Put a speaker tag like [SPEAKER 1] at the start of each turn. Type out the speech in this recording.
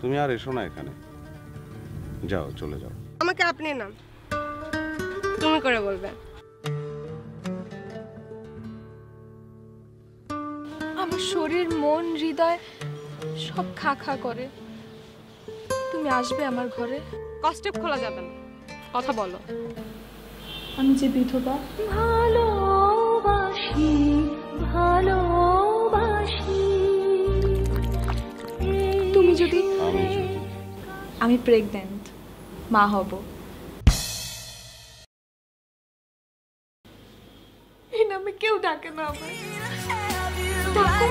[SPEAKER 1] তুমি আর এসো না এখানে, যাও চলে যাও।
[SPEAKER 2] আমাকে আপনি না তুমি করে বলবে।
[SPEAKER 3] আমার শরীর মন হৃদয় সব খা খা করে। তুমি আসবে আমার ঘরে?
[SPEAKER 2] কস্টেপ খোলা যাবে না, কথা বলো।
[SPEAKER 3] আমি যে বিধবা, ভালোবাসি ভালোবাসি। তুমি যদি, আমি প্রেগন্যান্ট, মা হব। এই নামে কেউ ডাকে না আমায়। ডাকো।